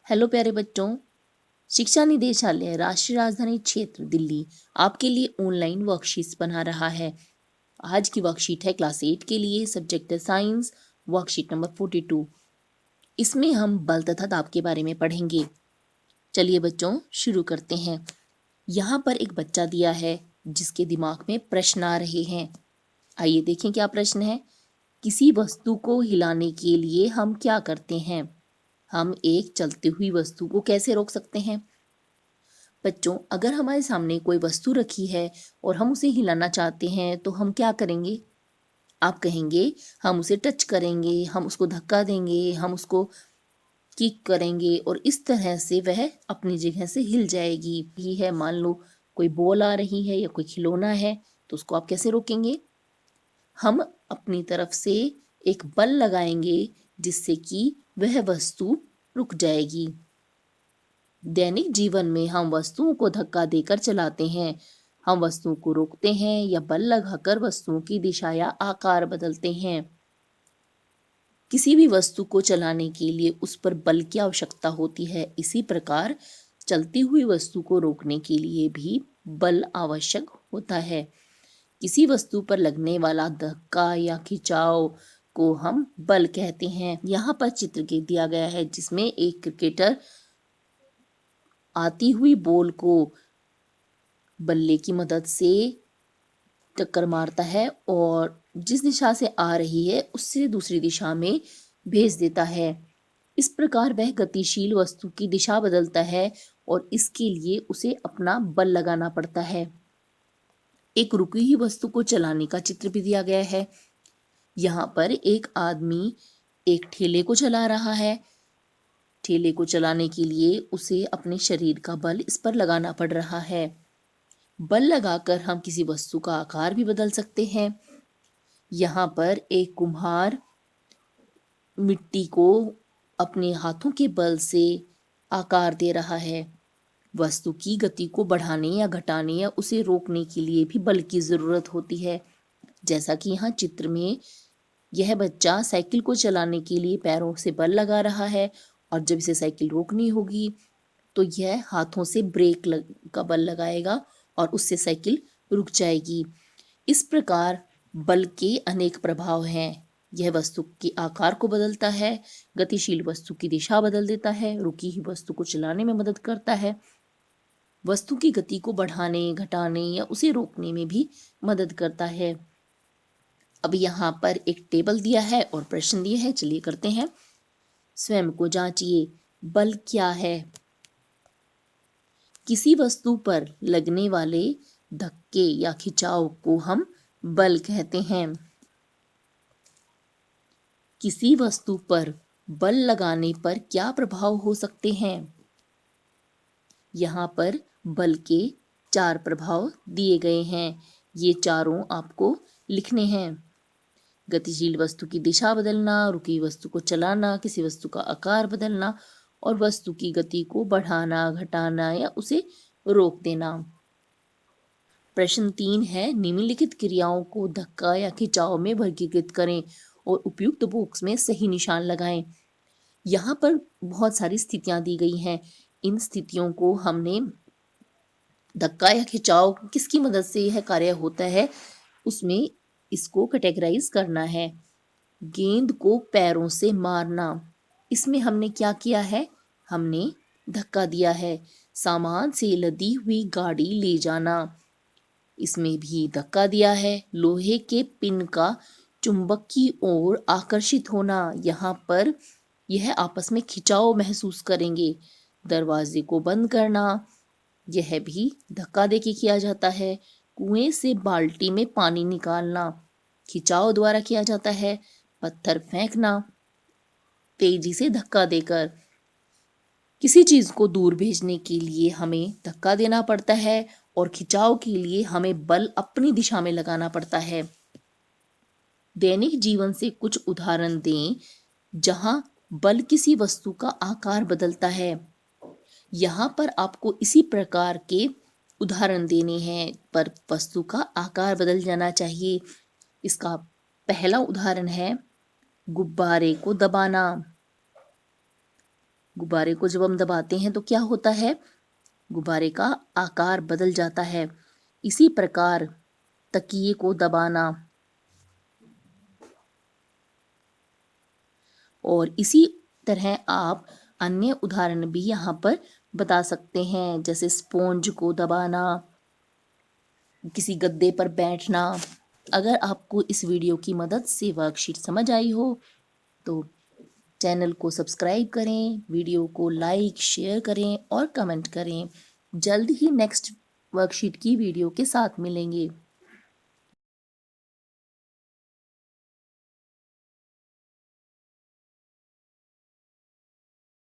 Hello प्यारे बच्चों। शिक्षा निदेशालय राष्ट्रीय राजधानी क्षेत्र दिल्ली आपके लिए ऑनलाइन वर्कशीट्स बना रहा है। आज की वर्कशीट है क्लास 8 के लिए, सब्जेक्ट है साइंस, वर्कशीट नंबर 42। इसमें हम बल तथा दाब के बारे में पढ़ेंगे। चलिए बच्चों शुरू करते हैं। यहाँ पर एक बच्चा दिया है जिसके दिमाग में प्रश्न आ रहे हैं। आइए देखें क्या प्रश्न है। किसी वस्तु को हिलाने के लिए हम क्या करते हैं? हम एक चलती हुई वस्तु को कैसे रोक सकते हैं? बच्चों, अगर हमारे सामने कोई वस्तु रखी है और हम उसे हिलाना चाहते हैं तो हम क्या करेंगे? आप कहेंगे हम उसे टच करेंगे, हम उसको धक्का देंगे, हम उसको किक करेंगे और इस तरह से वह अपनी जगह से हिल जाएगी। ही है, मान लो कोई बॉल आ रही है या कोई खिलौना है तो उसको आप कैसे रोकेंगे? हम अपनी तरफ से एक बल लगाएंगे जिससे कि वह वस्तु रुक जाएगी। दैनिक जीवन में हम वस्तुओं को धक्का देकर चलाते हैं। हम वस्तुओं को रोकते हैं या बल लगाकर वस्तुओं की दिशा या आकार बदलते हैं। किसी भी वस्तु को चलाने के लिए उस पर बल की आवश्यकता होती है। इसी प्रकार चलती हुई वस्तु को रोकने के लिए भी बल आवश्यक होता है। किसी वस्तु पर लगने वाला धक्का या खिंचाव को हम बल कहते हैं। यहाँ पर चित्र के दिया गया है जिसमें एक क्रिकेटर आती हुई बॉल को बल्ले की मदद से टक्कर मारता है और जिस दिशा से आ रही है उससे दूसरी दिशा में भेज देता है। इस प्रकार वह गतिशील वस्तु की दिशा बदलता है और इसके लिए उसे अपना बल लगाना पड़ता है। एक रुकी हुई वस्तु को चलाने का चित्र भी दिया गया है। यहाँ पर एक आदमी एक ठेले को चला रहा है। ठेले को चलाने के लिए उसे अपने शरीर का बल इस पर लगाना पड़ रहा है। बल लगाकर हम किसी वस्तु का आकार भी बदल सकते हैं। यहाँ पर एक कुम्हार मिट्टी को अपने हाथों के बल से आकार दे रहा है। वस्तु की गति को बढ़ाने या घटाने या उसे रोकने के लिए भी बल की जरूरत होती है। जैसा कि यहाँ चित्र में यह बच्चा साइकिल को चलाने के लिए पैरों से बल लगा रहा है और जब इसे साइकिल रोकनी होगी तो यह हाथों से ब्रेक का बल लगाएगा और उससे साइकिल रुक जाएगी। इस प्रकार बल के अनेक प्रभाव हैं। यह वस्तु के आकार को बदलता है, गतिशील वस्तु की दिशा बदल देता है, रुकी हुई वस्तु को चलाने में मदद करता है, वस्तु की गति को बढ़ाने, घटाने या उसे रोकने में भी मदद करता है। अब यहाँ पर एक टेबल दिया है और प्रश्न दिए हैं। चलिए करते हैं। स्वयं को जांचिए, बल क्या है? किसी वस्तु पर लगने वाले धक्के या खिंचाव को हम बल कहते हैं। किसी वस्तु पर बल लगाने पर क्या प्रभाव हो सकते हैं? यहाँ पर बल के 4 प्रभाव दिए गए हैं। ये चारों आपको लिखने हैं। गतिशील वस्तु की दिशा बदलना, रुकी वस्तु को चलाना, किसी वस्तु का आकार बदलना और वस्तु की गति को बढ़ाना, घटाना या उसे रोक देना। प्रश्न 3 है, निम्नलिखित क्रियाओं को धक्का या खिंचाव में वर्गीकृत करें और उपयुक्त बॉक्स में सही निशान लगाएं। यहाँ पर बहुत सारी स्थितियां दी गई हैं। इन स्थितियों को हमने धक्का या खिंचाव किसकी मदद से यह कार्य होता है उसमें इसको कैटेगराइज करना है। गेंद को पैरों से मारना, इसमें हमने क्या किया है? हमने धक्का दिया है। सामान से लदी हुई गाड़ी ले जाना, इसमें भी धक्का दिया है। लोहे के पिन का चुंबक की ओर आकर्षित होना, यहाँ पर यह आपस में खिंचाव महसूस करेंगे। दरवाजे को बंद करना, यह भी धक्का देके किया जाता है। कुएं से बाल्टी में पानी निकालना खिंचाव द्वारा किया जाता है। पत्थर फेंकना, तेजी से धक्का देकर। किसी चीज को दूर भेजने के लिए हमें धक्का देना पड़ता है और खिंचाव के लिए हमें बल अपनी दिशा में लगाना पड़ता है। दैनिक जीवन से कुछ उदाहरण दें जहां बल किसी वस्तु का आकार बदलता है। यहाँ पर आपको इसी प्रकार के उदाहरण देने हैं पर वस्तु का आकार बदल जाना चाहिए। इसका पहला उदाहरण है गुब्बारे को दबाना। गुब्बारे को जब हम दबाते हैं तो क्या होता है, गुब्बारे का आकार बदल जाता है। इसी प्रकार तकिए को दबाना और इसी तरह आप अन्य उदाहरण भी यहाँ पर बता सकते हैं, जैसे स्पॉन्ज को दबाना, किसी गद्दे पर बैठना। अगर आपको इस वीडियो की मदद से वर्कशीट समझ आई हो तो चैनल को सब्सक्राइब करें, वीडियो को लाइक शेयर करें और कमेंट करें। जल्द ही नेक्स्ट वर्कशीट की वीडियो के साथ मिलेंगे।